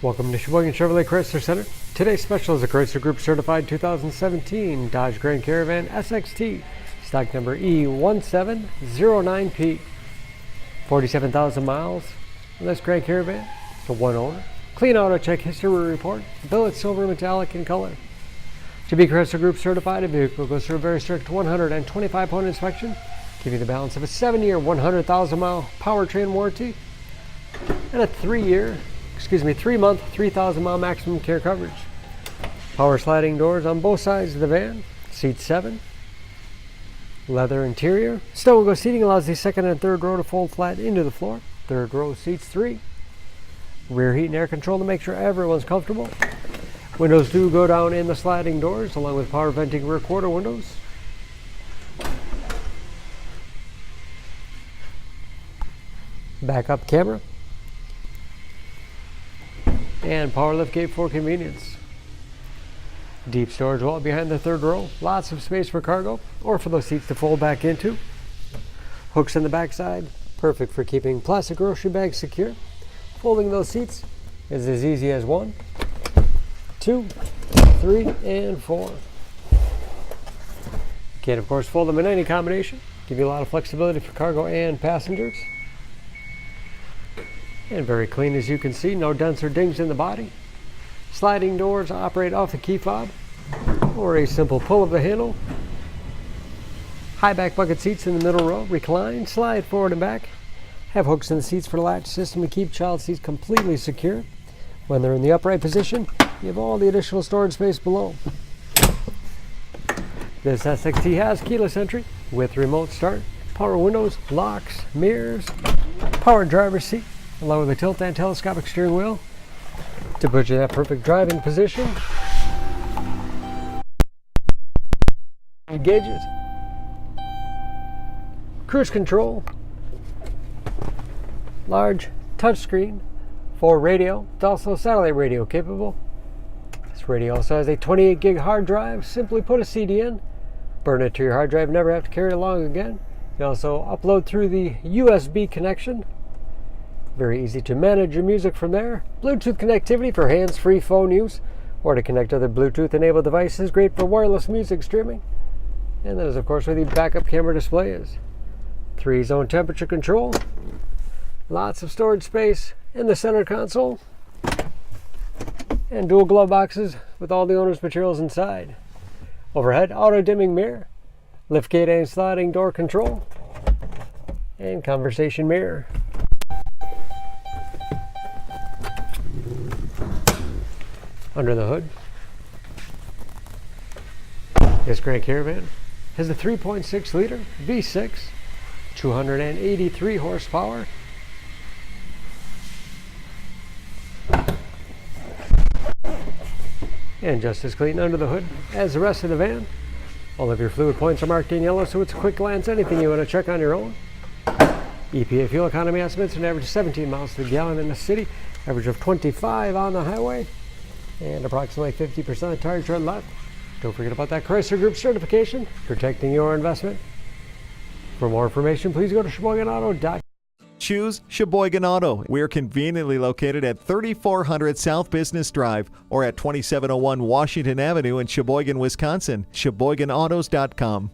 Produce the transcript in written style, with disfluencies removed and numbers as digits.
Welcome to Sheboygan Chevrolet Chrysler Center. Today's special is a Chrysler Group certified 2017 Dodge Grand Caravan SXT, stock number E1709P. 47,000 miles on this Grand Caravan. It's a one owner. Clean auto check history report. Billet silver metallic in color. To be Chrysler Group certified, a vehicle goes through a very strict 125-point inspection, giving you the balance of a 7-year, 100,000-mile powertrain warranty and a 3-month, 3,000-mile maximum care coverage. Power sliding doors on both sides of the van. Seat 7. Leather interior. Stow and go seating allows the second and third row to fold flat into the floor. Third row seats 3. Rear heat and air control to make sure everyone's comfortable. Windows do go down in the sliding doors, along with power venting rear quarter windows. Backup camera. And power liftgate for convenience. Deep storage wall behind the third row. Lots of space for cargo or for those seats to fold back into. Hooks in the backside, perfect for keeping plastic grocery bags secure. Folding those seats is as easy as 1, 2, 3, and 4. You can, of course, fold them in any combination. Give you a lot of flexibility for cargo and passengers. And very clean, as you can see. No dents or dings in the body. Sliding doors operate off the key fob or a simple pull of the handle. High back bucket seats in the middle row. Recline, slide forward and back. Have hooks in the seats for the latch system to keep child seats completely secure. When they're in the upright position, you have all the additional storage space below. This SXT has keyless entry with remote start, power windows, locks, mirrors, power driver's seat, along with a tilt and telescopic steering wheel to put you in that perfect driving position. Gauges, cruise control, large touchscreen for radio. It's also satellite radio capable. This radio also has a 28 gig hard drive. Simply put a CD in, burn it to your hard drive, never have to carry it along again. You can also upload through the USB connection. Very easy to manage your music from there. Bluetooth connectivity for hands-free phone use or to connect other Bluetooth-enabled devices. Great for wireless music streaming. And that is, of course, where the backup camera display is. 3-zone temperature control. Lots of storage space in the center console. And dual glove boxes with all the owner's materials inside. Overhead auto-dimming mirror. Liftgate and sliding door control. And conversation mirror. Under the hood, this Grand Caravan has a 3.6 liter V6, 283 horsepower. And just as clean under the hood as the rest of the van. All of your fluid points are marked in yellow, so it's a quick glance. Anything you want to check on your own. EPA fuel economy estimates an average of 17 miles to the gallon in the city, average of 25 on the highway, and approximately 50% tire tread left. Don't forget about that Chrysler Group certification, protecting your investment. For more information, please go to SheboyganAuto.com. Choose Sheboygan Auto. We're conveniently located at 3400 South Business Drive or at 2701 Washington Avenue in Sheboygan, Wisconsin. SheboyganAutos.com.